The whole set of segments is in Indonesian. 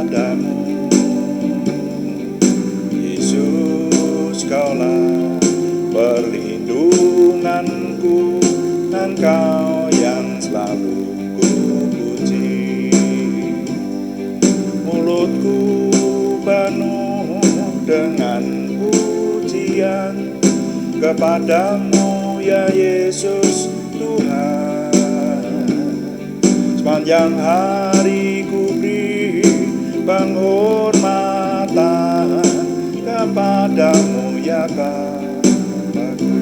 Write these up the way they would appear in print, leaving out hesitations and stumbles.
kepadamu. Yesus, Kaulah perlindunganku, Engkau yang selalu ku puji. Mulutku penuh dengan pujian kepadamu ya Yesus Tuhan. Sepanjang hari ku beri penghormatan kepadamu ya Bapakku.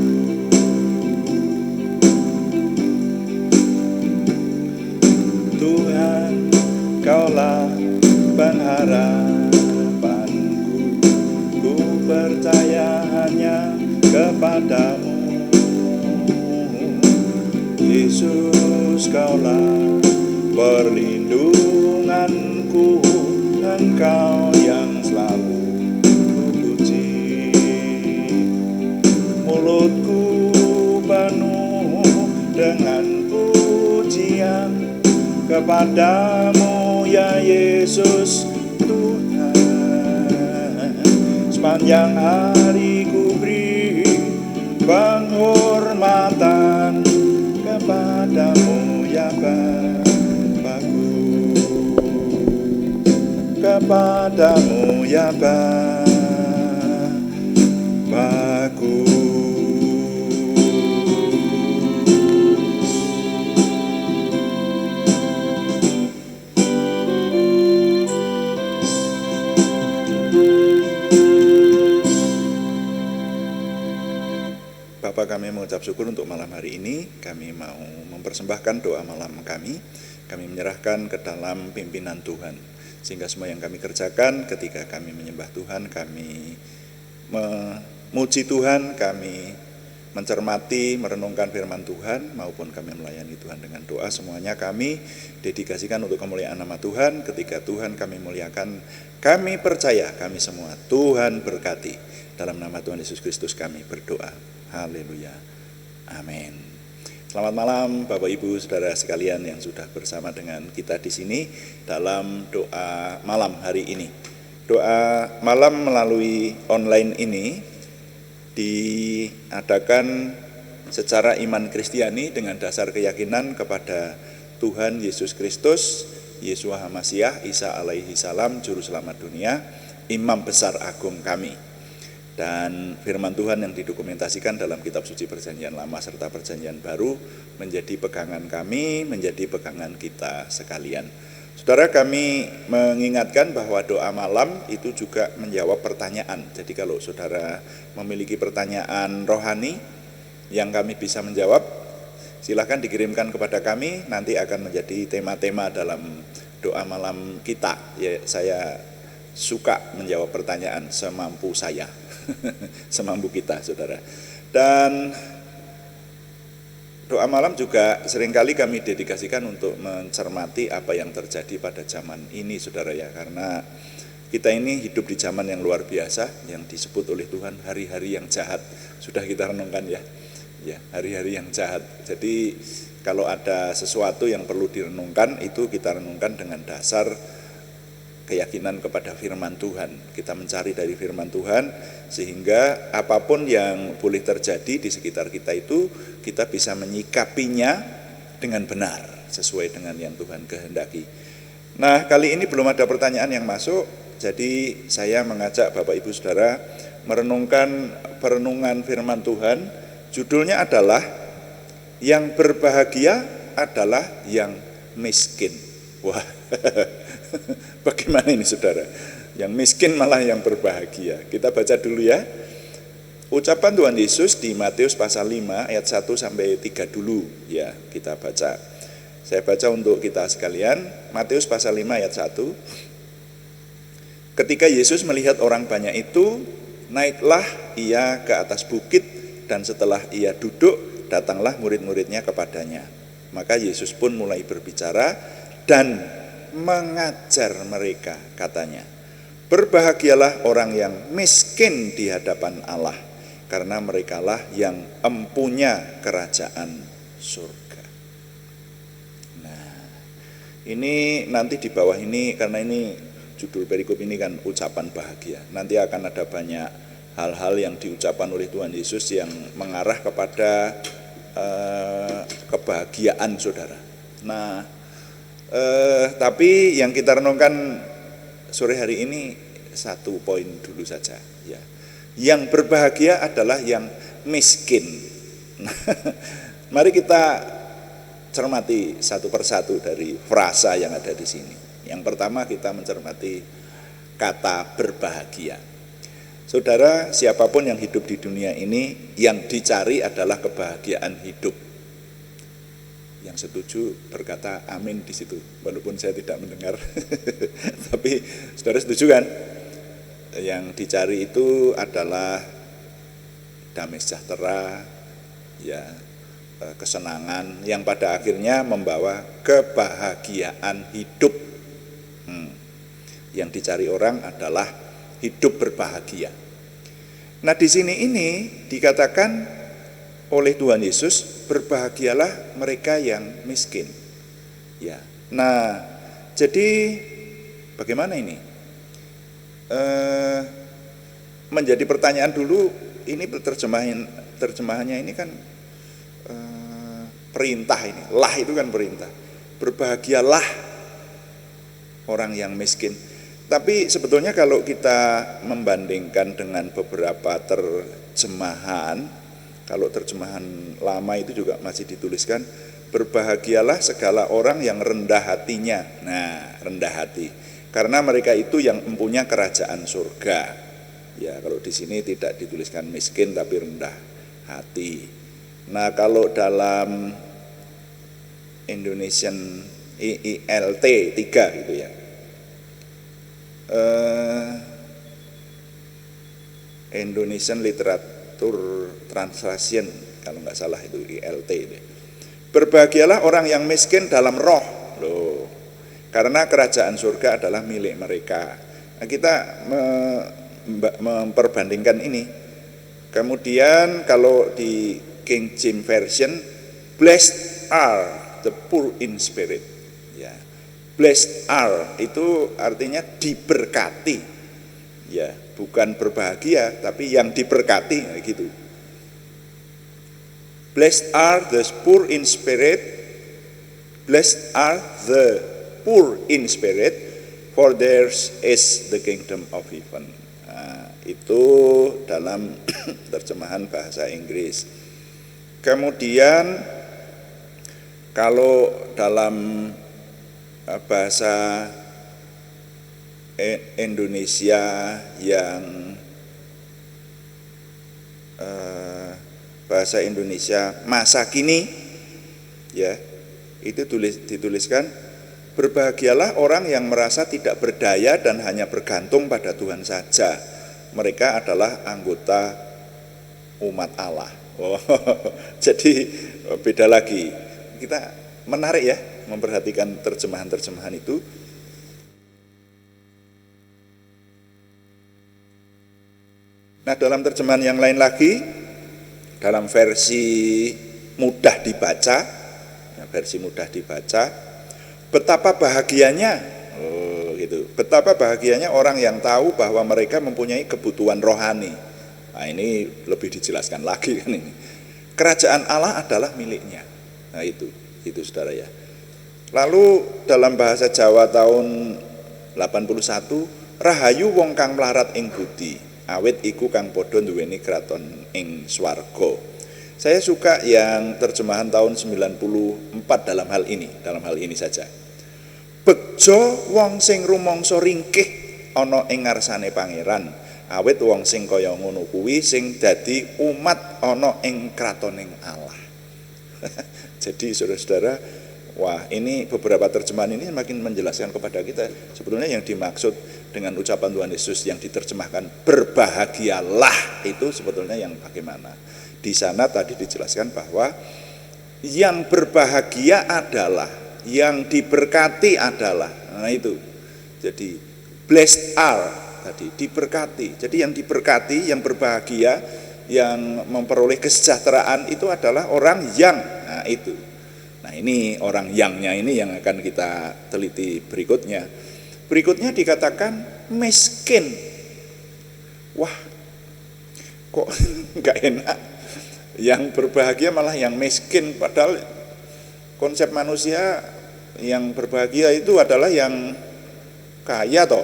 Tuhan, Kaulah pengharapanku, ku percaya hanya kepadamu. Yesus, Kaulah perlindunganku, Engkau yang selalu ku puji. Mulutku penuh dengan pujian kepadamu ya Yesus Tuhan. Sepanjang hari ku beri penghormatan kepadamu ya Bapakku, kepadamu ya Bapakku. Bapa, kami mengucap syukur untuk malam hari ini. Kami mau mempersembahkan doa malam kami. Kami menyerahkan ke dalam pimpinan Tuhan. Sehingga semua yang kami kerjakan ketika kami menyembah Tuhan, kami memuji Tuhan, kami mencermati, merenungkan firman Tuhan, maupun kami melayani Tuhan dengan doa, semuanya kami dedikasikan untuk kemuliaan nama Tuhan. Ketika Tuhan kami muliakan, kami percaya, kami semua Tuhan berkati. Dalam nama Tuhan Yesus Kristus kami berdoa. Haleluya. Amin. Selamat malam Bapak Ibu Saudara sekalian yang sudah bersama dengan kita di sini dalam doa malam hari ini. Doa malam melalui online ini diadakan secara iman Kristiani dengan dasar keyakinan kepada Tuhan Yesus Kristus, Yeshua HaMasyiah, Isa alaihi salam, Juru Selamat dunia, Imam Besar Agung kami. Dan firman Tuhan yang didokumentasikan dalam kitab suci Perjanjian Lama serta Perjanjian Baru menjadi pegangan kami, menjadi pegangan kita sekalian. Saudara, kami mengingatkan bahwa doa malam itu juga menjawab pertanyaan. Jadi kalau saudara memiliki pertanyaan rohani yang kami bisa menjawab, silahkan dikirimkan kepada kami, nanti akan menjadi tema-tema dalam doa malam kita. Ya, saya suka menjawab pertanyaan semampu saya. Semampu kita, saudara. Dan doa malam juga seringkali kami dedikasikan untuk mencermati apa yang terjadi pada zaman ini, saudara ya. Karena kita ini hidup di zaman yang luar biasa, yang disebut oleh Tuhan hari-hari yang jahat. Sudah kita renungkan ya, hari-hari yang jahat. Jadi kalau ada sesuatu yang perlu direnungkan, itu kita renungkan dengan dasar keyakinan kepada firman Tuhan. Kita mencari dari firman Tuhan sehingga apapun yang boleh terjadi di sekitar kita itu kita bisa menyikapinya dengan benar sesuai dengan yang Tuhan kehendaki. Nah, kali ini belum ada pertanyaan yang masuk, jadi saya mengajak Bapak Ibu Saudara merenungkan perenungan firman Tuhan. Judulnya adalah yang berbahagia adalah yang miskin. Wah, bagaimana ini saudara? Yang miskin malah yang berbahagia. Kita baca dulu ya. Ucapan Tuhan Yesus di Matius pasal 5 ayat 1 sampai 3 dulu ya, kita baca. Saya baca untuk kita sekalian. Matius pasal 5 ayat 1. Ketika Yesus melihat orang banyak itu, naiklah ia ke atas bukit, dan setelah ia duduk, datanglah murid-muridnya kepadanya. Maka Yesus pun mulai berbicara dan mengajar mereka, katanya, berbahagialah orang yang miskin di hadapan Allah, karena merekalah yang empunya kerajaan surga. Nah, ini nanti di bawah ini, karena ini judul perikop ini kan ucapan bahagia. Nanti akan ada banyak hal-hal yang diucapkan oleh Tuhan Yesus yang mengarah kepada kebahagiaan saudara. Nah, tapi yang kita renungkan sore hari ini satu poin dulu saja ya. Yang berbahagia adalah yang miskin. Mari kita cermati satu persatu dari frasa yang ada di sini. Yang pertama kita mencermati kata berbahagia. Saudara, siapapun yang hidup di dunia ini, yang dicari adalah kebahagiaan hidup. Yang setuju berkata amin di situ, walaupun saya tidak mendengar. Tapi saudara setuju kan? Yang dicari itu adalah damai sejahtera, ya, kesenangan yang pada akhirnya membawa kebahagiaan hidup. Yang dicari orang adalah hidup berbahagia. Nah, di sini ini dikatakan oleh Tuhan Yesus, berbahagialah mereka yang miskin. Ya. Nah, jadi bagaimana ini? Menjadi pertanyaan dulu, ini terjemahannya ini kan perintah ini. Lah itu kan perintah. Berbahagialah orang yang miskin. Tapi sebetulnya kalau kita membandingkan dengan beberapa terjemahan, kalau terjemahan lama itu juga masih dituliskan, berbahagialah segala orang yang rendah hatinya. Nah, rendah hati, karena mereka itu yang mempunyai kerajaan surga. Ya, kalau di sini tidak dituliskan miskin tapi rendah hati. Nah, kalau dalam Indonesian IILT 3 gitu ya, Indonesian Literature Translation kalau nggak salah itu ILT itu. Berbahagialah orang yang miskin dalam roh, loh, karena kerajaan surga adalah milik mereka. Nah, kita memperbandingkan ini. Kemudian kalau di King James Version, blessed are the poor in spirit. Ya, blessed are itu artinya diberkati, ya, bukan berbahagia, tapi yang diberkati, gitu. Blessed are the poor in spirit, blessed are the poor in spirit, for theirs is the kingdom of heaven. Nah, itu dalam terjemahan bahasa Inggris. Kemudian kalau dalam bahasa Indonesia yang bahasa Indonesia masa kini, ya, itu dituliskan, berbahagialah orang yang merasa tidak berdaya dan hanya bergantung pada Tuhan saja. Mereka adalah anggota umat Allah. Oh, jadi beda lagi. Kita menarik ya memperhatikan terjemahan-terjemahan itu. Nah, dalam terjemahan yang lain lagi, dalam versi mudah dibaca, versi mudah dibaca, betapa bahagianya, gitu. Betapa bahagianya orang yang tahu bahwa mereka mempunyai kebutuhan rohani. Nah, ini lebih dijelaskan lagi kan ini. Kerajaan Allah adalah miliknya. Nah, itu saudara ya. Lalu dalam bahasa Jawa tahun 81, rahayu wong kang mlarat ing budi, awit iku kang padha nduweni kraton ing swarga. Saya suka yang terjemahan tahun 94 dalam hal ini saja. Bejo wong sing rumangsa ringkih ana ing ngarsane pangeran, awit wong sing kaya ngono kuwi sing dadi umat ana ing kratoning Allah. Jadi saudara-saudara, wah, ini beberapa terjemahan ini semakin menjelaskan kepada kita sebetulnya yang dimaksud dengan ucapan Tuhan Yesus yang diterjemahkan berbahagialah itu sebetulnya yang bagaimana. Di sana tadi dijelaskan bahwa yang berbahagia adalah, yang diberkati adalah, nah itu. Jadi blessed are tadi, diberkati. Jadi yang diberkati, yang berbahagia, yang memperoleh kesejahteraan itu adalah orang yang, nah itu. Nah, ini orang yangnya ini yang akan kita teliti berikutnya. Berikutnya dikatakan miskin. Wah, kok nggak enak. Yang berbahagia malah yang miskin, padahal konsep manusia yang berbahagia itu adalah yang kaya toh.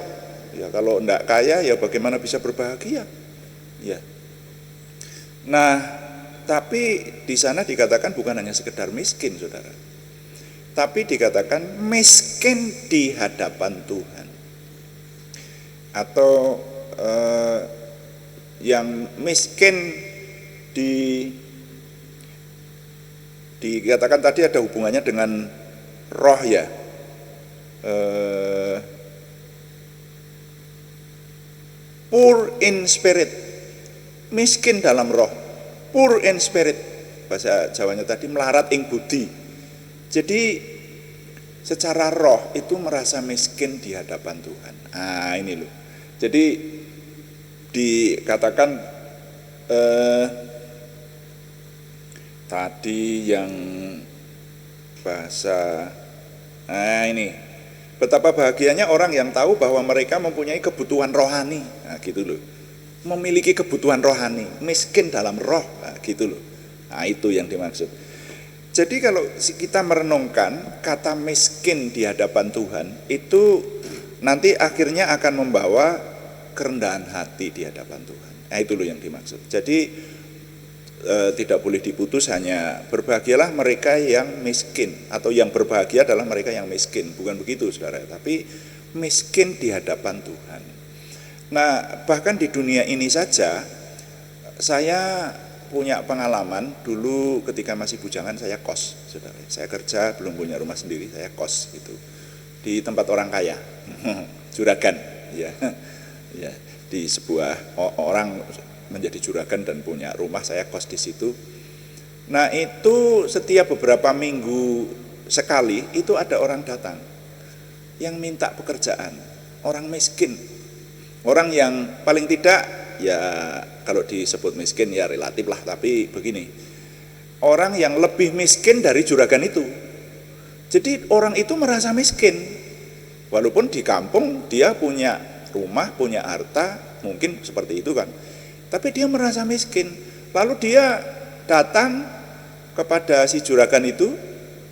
Ya kalau enggak kaya ya bagaimana bisa berbahagia? Ya. Nah, tapi di sana dikatakan bukan hanya sekedar miskin, Saudara. Tapi dikatakan miskin di hadapan Tuhan. Atau yang miskin dikatakan tadi ada hubungannya dengan roh ya. Poor in spirit, miskin dalam roh. Poor in spirit, bahasa Jawanya tadi melarat ing budi. Jadi secara roh itu merasa miskin di hadapan Tuhan. Nah ini loh. Jadi dikatakan tadi yang bahasa, nah ini, betapa bahagianya orang yang tahu bahwa mereka mempunyai kebutuhan rohani, nah gitu loh, memiliki kebutuhan rohani, miskin dalam roh, nah gitu loh, nah itu yang dimaksud. Jadi kalau kita merenungkan kata miskin di hadapan Tuhan, itu nanti akhirnya akan membawa kerendahan hati di hadapan Tuhan, nah itu loh yang dimaksud. Jadi tidak boleh diputus hanya berbahagialah mereka yang miskin, atau yang berbahagia adalah mereka yang miskin, bukan begitu saudara, tapi miskin di hadapan Tuhan. Nah bahkan di dunia ini saja saya punya pengalaman dulu ketika masih bujangan, saya kos saudara, saya kerja belum punya rumah sendiri, saya kos gitu di tempat orang kaya, juragan ya, ya di sebuah orang menjadi juragan dan punya rumah, saya kos di situ. Nah itu setiap beberapa minggu sekali itu ada orang datang yang minta pekerjaan, orang miskin, orang yang paling tidak ya kalau disebut miskin ya relatif lah, tapi begini, orang yang lebih miskin dari juragan itu. Jadi orang itu merasa miskin, walaupun di kampung dia punya rumah, punya harta, mungkin seperti itu kan, tapi dia merasa miskin. Lalu dia datang kepada si juragan itu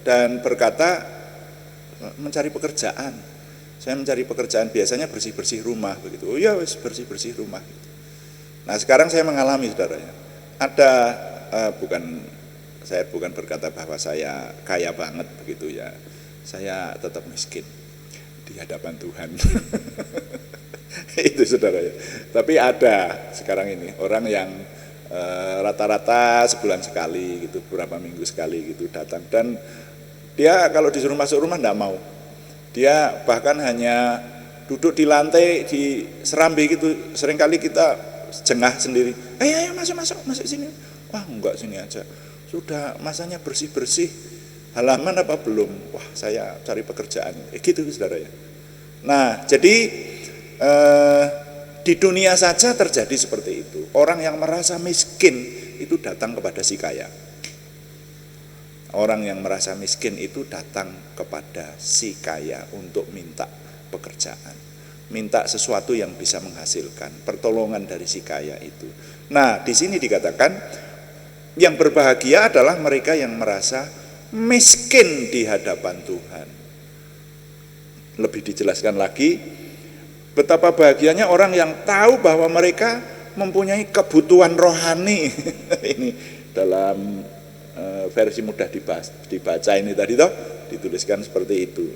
dan berkata, mencari pekerjaan. Saya mencari pekerjaan, biasanya bersih-bersih rumah begitu. Oh ya, bersih-bersih rumah. Nah sekarang saya mengalami saudara, ada saya bukan berkata bahwa saya kaya banget begitu ya. Saya tetap miskin di hadapan Tuhan. Itu saudara ya. Tapi ada sekarang ini orang yang rata-rata sebulan sekali gitu, beberapa minggu sekali gitu datang, dan dia kalau disuruh masuk rumah enggak mau. Dia bahkan hanya duduk di lantai di serambi gitu, seringkali kita jengah sendiri. Ayo masuk sini. Wah enggak, sini aja. Sudah masanya bersih-bersih halaman apa belum? Wah saya cari pekerjaan. Gitu saudara ya. Nah jadi di dunia saja terjadi seperti itu. Orang yang merasa miskin itu datang kepada si kaya. Orang yang merasa miskin itu datang kepada si kaya untuk minta pekerjaan, minta sesuatu yang bisa menghasilkan, pertolongan dari si kaya itu. Nah, di sini dikatakan yang berbahagia adalah mereka yang merasa miskin di hadapan Tuhan. Lebih dijelaskan lagi, betapa bahagianya orang yang tahu bahwa mereka mempunyai kebutuhan rohani. Ini dalam versi mudah dibaca ini tadi toh, dituliskan seperti itu.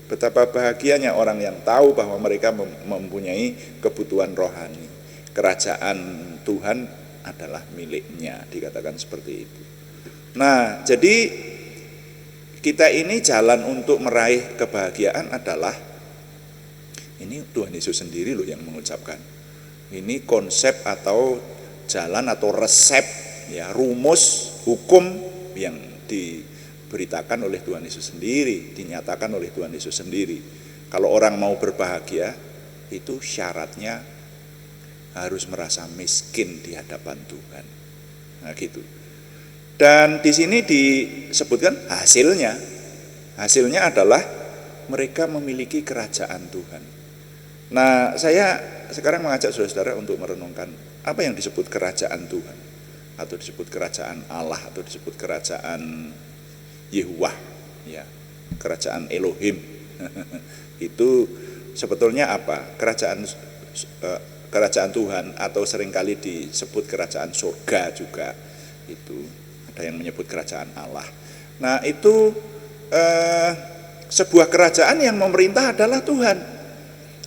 Betapa bahagianya orang yang tahu bahwa mereka mempunyai kebutuhan rohani. Kerajaan Tuhan adalah miliknya, dikatakan seperti itu. Nah, jadi kita ini jalan untuk meraih kebahagiaan adalah, ini Tuhan Yesus sendiri loh yang mengucapkan. Ini konsep atau jalan atau resep ya, rumus hukum yang diberitakan oleh Tuhan Yesus sendiri, dinyatakan oleh Tuhan Yesus sendiri. Kalau orang mau berbahagia, itu syaratnya harus merasa miskin di hadapan Tuhan. Nah gitu. Dan di sini disebutkan hasilnya adalah mereka memiliki kerajaan Tuhan. Nah, saya sekarang mengajak saudara-saudara untuk merenungkan apa yang disebut kerajaan Tuhan, atau disebut kerajaan Allah, atau disebut kerajaan Yehuwah, ya, kerajaan Elohim. Itu sebetulnya apa? Kerajaan Tuhan, atau seringkali disebut kerajaan surga juga. Itu ada yang menyebut kerajaan Allah. Nah, itu sebuah kerajaan yang memerintah adalah Tuhan.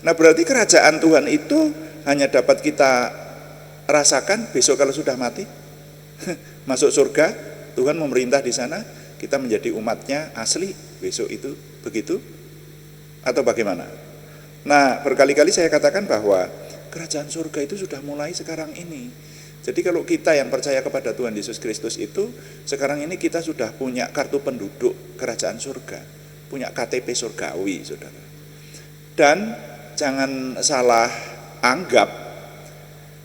Nah, berarti kerajaan Tuhan itu hanya dapat kita rasakan besok kalau sudah mati. Masuk surga, Tuhan memerintah di sana, kita menjadi umatnya asli besok itu, begitu? Atau bagaimana? Nah, berkali-kali saya katakan bahwa kerajaan surga itu sudah mulai sekarang ini. Jadi kalau kita yang percaya kepada Tuhan Yesus Kristus itu, sekarang ini kita sudah punya kartu penduduk kerajaan surga, punya KTP surgawi, saudara. Dan jangan salah anggap,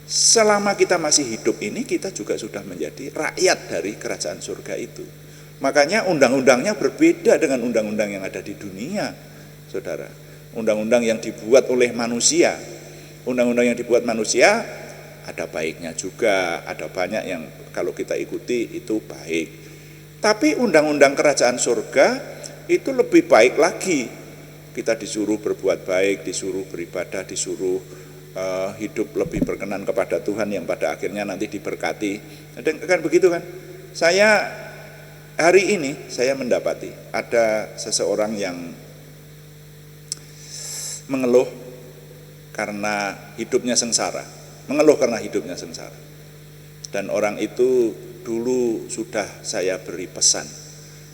selama kita masih hidup ini, kita juga sudah menjadi rakyat dari kerajaan surga itu. Makanya undang-undangnya berbeda dengan undang-undang yang ada di dunia, saudara. Undang-undang yang dibuat oleh manusia, undang-undang yang dibuat manusia ada baiknya juga, ada banyak yang kalau kita ikuti itu baik. Tapi undang-undang kerajaan surga itu lebih baik lagi. Kita disuruh berbuat baik, disuruh beribadah, disuruh hidup lebih berkenan kepada Tuhan yang pada akhirnya nanti diberkati. Kan begitu kan? Saya hari ini saya mendapati ada seseorang yang mengeluh karena hidupnya sengsara, mengeluh karena hidupnya sengsara. Dan orang itu dulu sudah saya beri pesan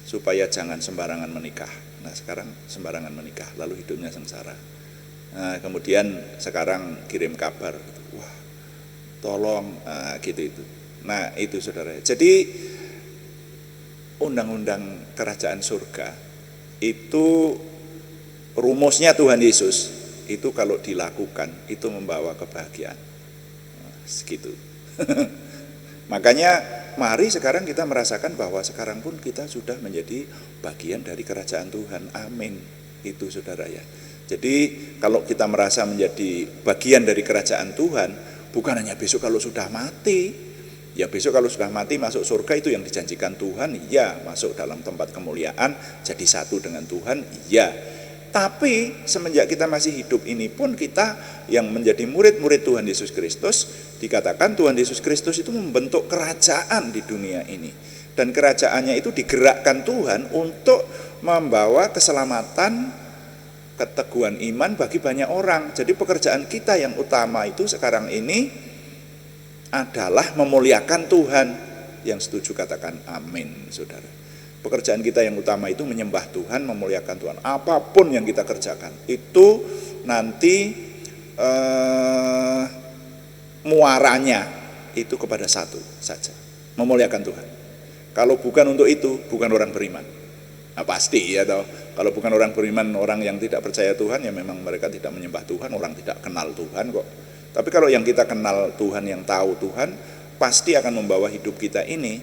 supaya jangan sembarangan menikah. Nah, sekarang sembarangan menikah, lalu hidupnya sengsara. Nah, kemudian sekarang kirim kabar, wah, tolong, gitu itu. Nah, itu saudara. Jadi undang-undang kerajaan surga itu rumusnya Tuhan Yesus itu kalau dilakukan itu membawa kebahagiaan. Segitu. Makanya mari sekarang kita merasakan bahwa sekarang pun kita sudah menjadi bagian dari kerajaan Tuhan. Amin. Itu saudara ya. Jadi kalau kita merasa menjadi bagian dari kerajaan Tuhan, bukan hanya besok kalau sudah mati. Ya besok kalau sudah mati masuk surga itu yang dijanjikan Tuhan, iya. Masuk dalam tempat kemuliaan, jadi satu dengan Tuhan, iya. Tapi semenjak kita masih hidup ini pun kita yang menjadi murid-murid Tuhan Yesus Kristus, dikatakan Tuhan Yesus Kristus itu membentuk kerajaan di dunia ini. Dan kerajaannya itu digerakkan Tuhan untuk membawa keselamatan, keteguhan iman bagi banyak orang. Jadi pekerjaan kita yang utama itu sekarang ini adalah memuliakan Tuhan. Yang setuju katakan amin, saudara. Pekerjaan kita yang utama itu menyembah Tuhan, memuliakan Tuhan. Apapun yang kita kerjakan itu nanti muaranya itu kepada satu saja, memuliakan Tuhan. Kalau bukan untuk itu, bukan orang beriman. Nah, pasti ya toh. Kalau bukan orang beriman, orang yang tidak percaya Tuhan, ya memang mereka tidak menyembah Tuhan, orang tidak kenal Tuhan kok. Tapi kalau yang kita kenal Tuhan, yang tahu Tuhan, pasti akan membawa hidup kita ini,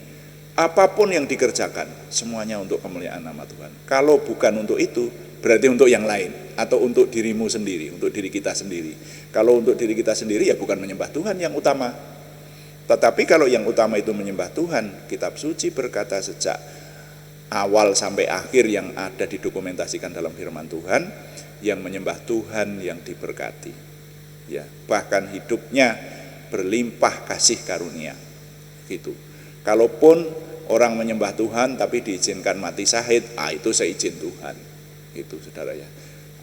apapun yang dikerjakan, semuanya untuk kemuliaan nama Tuhan. Kalau bukan untuk itu, berarti untuk yang lain, atau untuk dirimu sendiri, untuk diri kita sendiri. Kalau untuk diri kita sendiri, ya bukan menyembah Tuhan yang utama. Tetapi kalau yang utama itu menyembah Tuhan, kitab suci berkata sejak awal sampai akhir yang ada didokumentasikan dalam firman Tuhan, yang menyembah Tuhan yang diberkati. Ya, bahkan hidupnya berlimpah kasih karunia. Gitu. Kalaupun orang menyembah Tuhan tapi diizinkan mati syahid, itu seizin Tuhan. Itu saudara ya.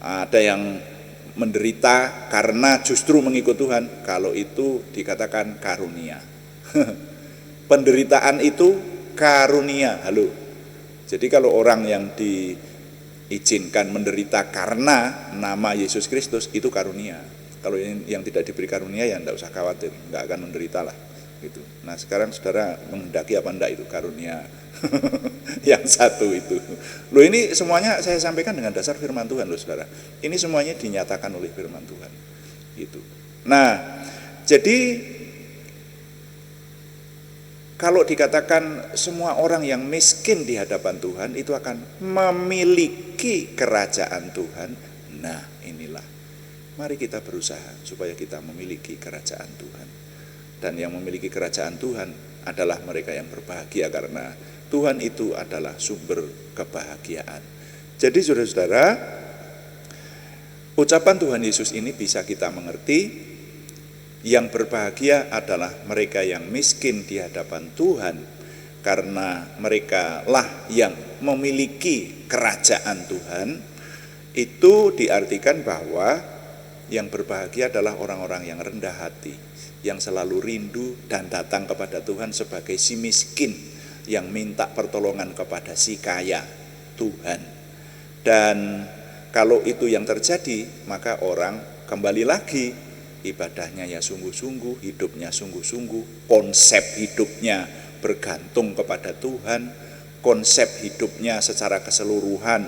Ada yang menderita karena justru mengikut Tuhan, kalau itu dikatakan karunia. Penderitaan itu karunia. Halo. Jadi kalau orang yang diizinkan menderita karena nama Yesus Kristus, itu karunia. Kalau yang tidak diberi karunia, ya enggak usah khawatir, enggak akan menderita lah. Gitu. Nah sekarang saudara menghendaki apa enggak itu karunia yang satu itu. Loh, ini semuanya saya sampaikan dengan dasar firman Tuhan loh saudara. Ini semuanya dinyatakan oleh firman Tuhan. Gitu. Nah, jadi kalau dikatakan semua orang yang miskin di hadapan Tuhan itu akan memiliki kerajaan Tuhan. Nah, inilah Mari kita berusaha supaya kita memiliki kerajaan Tuhan. Dan yang memiliki kerajaan Tuhan adalah mereka yang berbahagia, karena Tuhan itu adalah sumber kebahagiaan. Jadi saudara-saudara, ucapan Tuhan Yesus ini bisa kita mengerti, yang berbahagia adalah mereka yang miskin di hadapan Tuhan, karena mereka lah yang memiliki kerajaan Tuhan. Itu diartikan bahwa yang berbahagia adalah orang-orang yang rendah hati, yang selalu rindu dan datang kepada Tuhan sebagai si miskin yang minta pertolongan kepada si kaya, Tuhan. Dan kalau itu yang terjadi, maka orang kembali lagi ibadahnya ya sungguh-sungguh, hidupnya sungguh-sungguh, konsep hidupnya bergantung kepada Tuhan, konsep hidupnya secara keseluruhan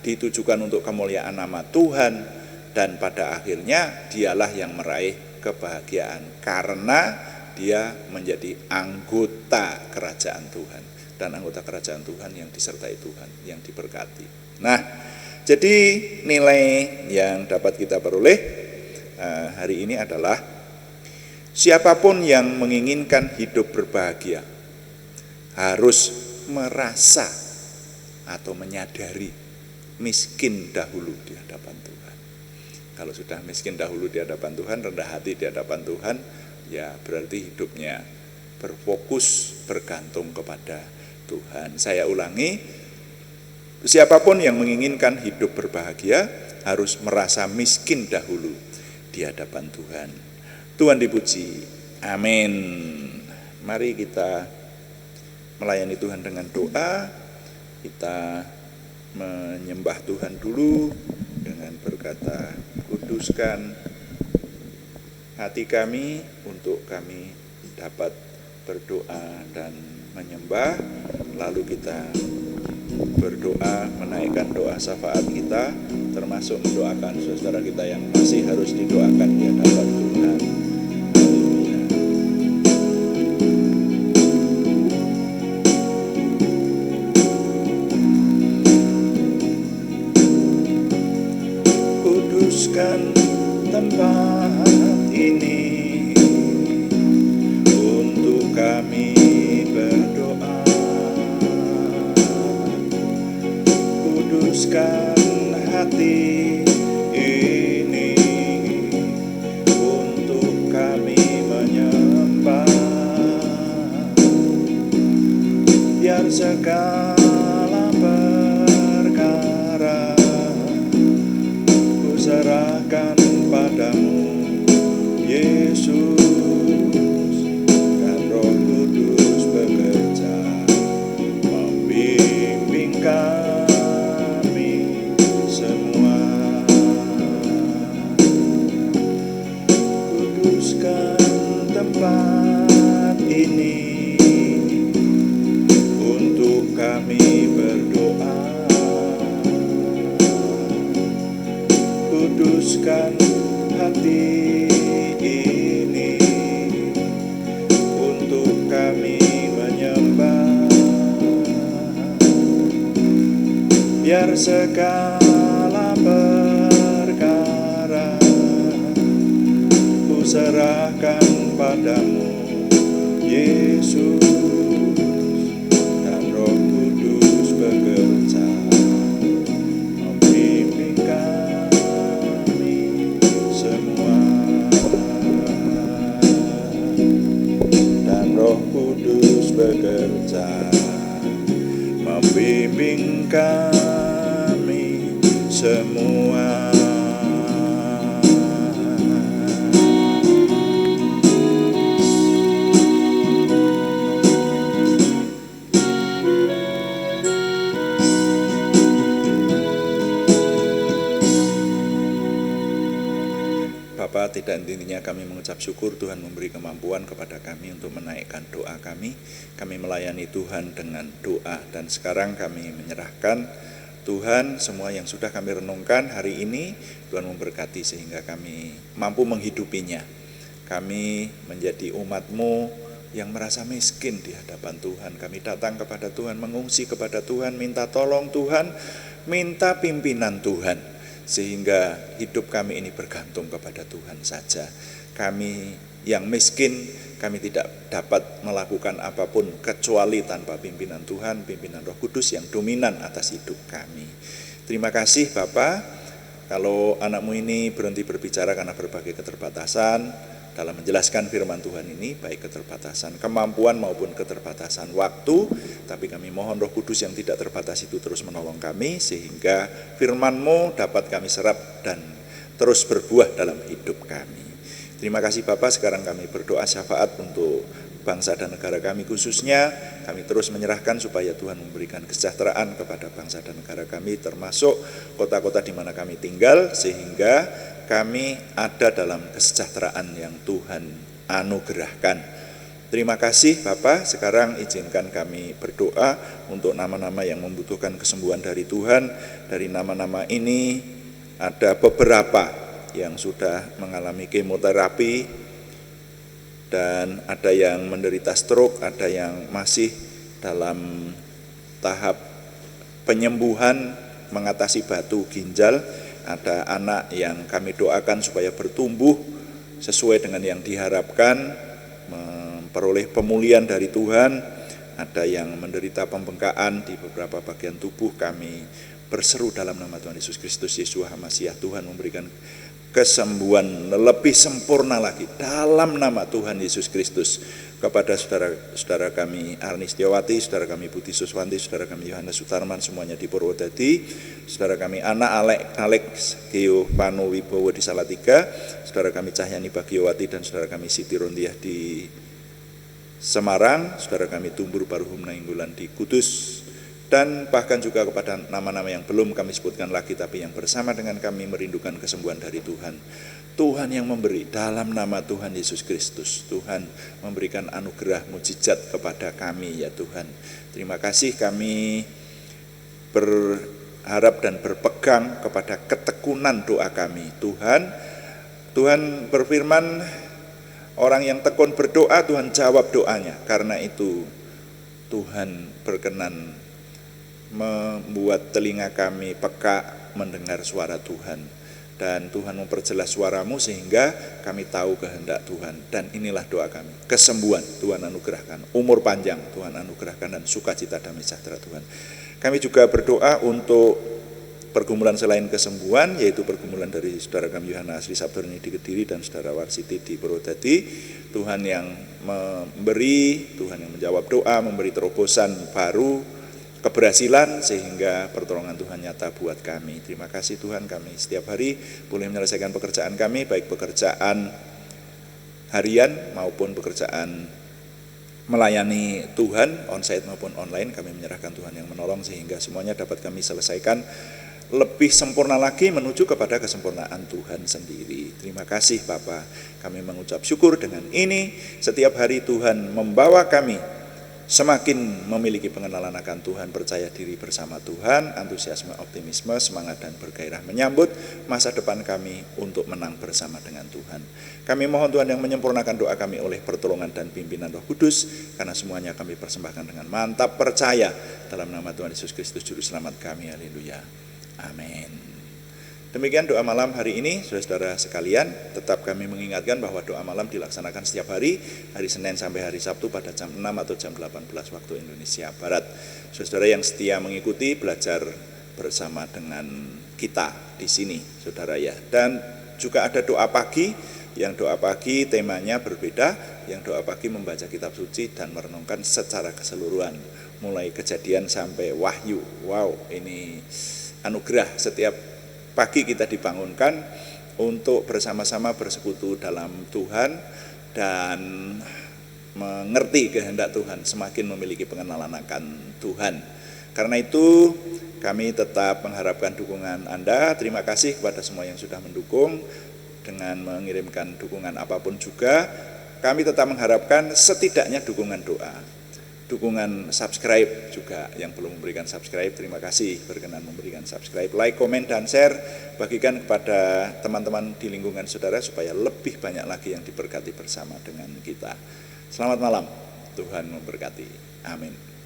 ditujukan untuk kemuliaan nama Tuhan, dan pada akhirnya dialah yang meraih kebahagiaan karena dia menjadi anggota kerajaan Tuhan, dan anggota kerajaan Tuhan yang disertai Tuhan, yang diberkati. Nah, jadi nilai yang dapat kita peroleh hari ini adalah siapapun yang menginginkan hidup berbahagia harus merasa atau menyadari miskin dahulu di hadapan Tuhan. Kalau sudah miskin dahulu di hadapan Tuhan, rendah hati di hadapan Tuhan, ya berarti hidupnya berfokus bergantung kepada Tuhan. Saya ulangi, siapapun yang menginginkan hidup berbahagia harus merasa miskin dahulu di hadapan Tuhan. Tuhan dipuji. Amin. Mari kita melayani Tuhan dengan doa. Kita menyembah Tuhan dulu dengan berkata, kuduskan hati kami untuk kami dapat berdoa dan menyembah. Lalu kita berdoa, menaikkan doa syafaat kita, termasuk mendoakan saudara kita yang masih harus didoakan di hadapan Tuhan. Kuduskan tempat ini untuk kami berdoa. Kuduskan hati ini untuk kami menyembah, biar segala perkara ku serahkan padamu, Yesus, dan Roh Kudus bekerja membimbing kami semua. Kuduskan tempat ini untuk kami berdoa. Kuduskan hati ini untuk kami menyembah, biar segala perkara ku serahkan padamu, Yesus, dan Roh Kudus bekerja membimbing kami semua, dan Roh Kudus bekerja membimbing kami semua. Bapa, tidak henti-hentinya kami mengucap syukur Tuhan memberi kemampuan kepada kami untuk menaikkan doa kami. Kami melayani Tuhan dengan doa, dan sekarang kami menyerahkan Tuhan semua yang sudah kami renungkan hari ini. Tuhan memberkati sehingga kami mampu menghidupinya. Kami menjadi umat-Mu yang merasa miskin di hadapan Tuhan. Kami datang kepada Tuhan, mengungsi kepada Tuhan, minta tolong Tuhan, minta pimpinan Tuhan, sehingga hidup kami ini bergantung kepada Tuhan saja. Kami yang miskin, kami tidak dapat melakukan apapun kecuali tanpa pimpinan Tuhan, pimpinan Roh Kudus yang dominan atas hidup kami. Terima kasih Bapa, kalau anakmu ini berhenti berbicara karena berbagai keterbatasan dalam menjelaskan firman Tuhan ini, baik keterbatasan kemampuan maupun keterbatasan waktu, tapi kami mohon Roh Kudus yang tidak terbatas itu terus menolong kami, sehingga firman-Mu dapat kami serap dan terus berbuah dalam hidup kami. Terima kasih Bapak, sekarang kami berdoa syafaat untuk bangsa dan negara kami khususnya. Kami terus menyerahkan supaya Tuhan memberikan kesejahteraan kepada bangsa dan negara kami, termasuk kota-kota di mana kami tinggal, sehingga kami ada dalam kesejahteraan yang Tuhan anugerahkan. Terima kasih Bapak, sekarang izinkan kami berdoa untuk nama-nama yang membutuhkan kesembuhan dari Tuhan. Dari nama-nama ini ada beberapa yang sudah mengalami kemoterapi, dan ada yang menderita stroke, ada yang masih dalam tahap penyembuhan mengatasi batu ginjal. Ada anak yang kami doakan supaya bertumbuh sesuai dengan yang diharapkan, memperoleh pemulihan dari Tuhan. Ada yang menderita pembengkakan di beberapa bagian tubuh. Kami berseru dalam nama Tuhan Yesus Kristus, Yeshua HaMasyiah, Tuhan memberikan kesembuhan lebih sempurna lagi dalam nama Tuhan Yesus Kristus kepada saudara-saudara kami Arni Setiawati, saudara kami Budi Suswanti, saudara kami Yohanes Sutarman semuanya di Purwodadi, saudara kami Alex Geo Pano Wibowo di Salatiga, saudara kami Cahyani Bagiowati dan saudara kami Siti Rondiah di Semarang, saudara kami Tumbur Baruhum Nainggolan di Kudus, dan bahkan juga kepada nama-nama yang belum kami sebutkan lagi tapi yang bersama dengan kami merindukan kesembuhan dari Tuhan. Tuhan yang memberi dalam nama Tuhan Yesus Kristus. Tuhan memberikan anugerah mujizat kepada kami ya Tuhan. Terima kasih, kami berharap dan berpegang kepada ketekunan doa kami. Tuhan berfirman, orang yang tekun berdoa Tuhan jawab doanya. Karena itu Tuhan berkenan membuat telinga kami peka mendengar suara Tuhan. Dan Tuhan memperjelas suaramu sehingga kami tahu kehendak Tuhan. Dan inilah doa kami, kesembuhan Tuhan anugerahkan, umur panjang Tuhan anugerahkan, dan sukacita damai sejahtera Tuhan. Kami juga berdoa untuk pergumulan selain kesembuhan, yaitu pergumulan dari saudara kami Yohana Asri Sabdorni di Kediri dan saudara Warsiti di Purwodadi. Tuhan yang memberi, Tuhan yang menjawab doa, memberi terobosan baru, keberhasilan, sehingga pertolongan Tuhan nyata buat kami. Terima kasih Tuhan, kami setiap hari boleh menyelesaikan pekerjaan kami, baik pekerjaan harian maupun pekerjaan melayani Tuhan, onsite maupun online. Kami menyerahkan Tuhan yang menolong sehingga semuanya dapat kami selesaikan lebih sempurna lagi menuju kepada kesempurnaan Tuhan sendiri. Terima kasih Bapa, kami mengucap syukur dengan ini. Setiap hari Tuhan membawa kami semakin memiliki pengenalan akan Tuhan, percaya diri bersama Tuhan, antusiasme, optimisme, semangat dan bergairah menyambut masa depan kami untuk menang bersama dengan Tuhan. Kami mohon Tuhan yang menyempurnakan doa kami oleh pertolongan dan pimpinan Roh Kudus, karena semuanya kami persembahkan dengan mantap percaya dalam nama Tuhan Yesus Kristus Juru Selamat kami. Haleluya. Amin. Demikian doa malam hari ini, saudara-saudara sekalian. Tetap kami mengingatkan bahwa doa malam dilaksanakan setiap hari Senin sampai hari Sabtu pada jam 6 atau jam 18 waktu Indonesia Barat. Saudara yang setia mengikuti, belajar bersama dengan kita di sini, saudara ya. Dan juga ada doa pagi, yang doa pagi temanya berbeda. Yang doa pagi membaca kitab suci dan merenungkan secara keseluruhan, mulai Kejadian sampai Wahyu. Wow, ini anugerah. Setiap pagi kita dibangunkan untuk bersama-sama bersekutu dalam Tuhan dan mengerti kehendak Tuhan, semakin memiliki pengenalan akan Tuhan. Karena itu kami tetap mengharapkan dukungan Anda. Terima kasih kepada semua yang sudah mendukung dengan mengirimkan dukungan apapun juga. Kami tetap mengharapkan setidaknya dukungan doa, dukungan subscribe juga. Yang belum memberikan subscribe, terima kasih berkenan memberikan subscribe, like, komen, dan share. Bagikan kepada teman-teman di lingkungan saudara supaya lebih banyak lagi yang diberkati bersama dengan kita. Selamat malam, Tuhan memberkati. Amin.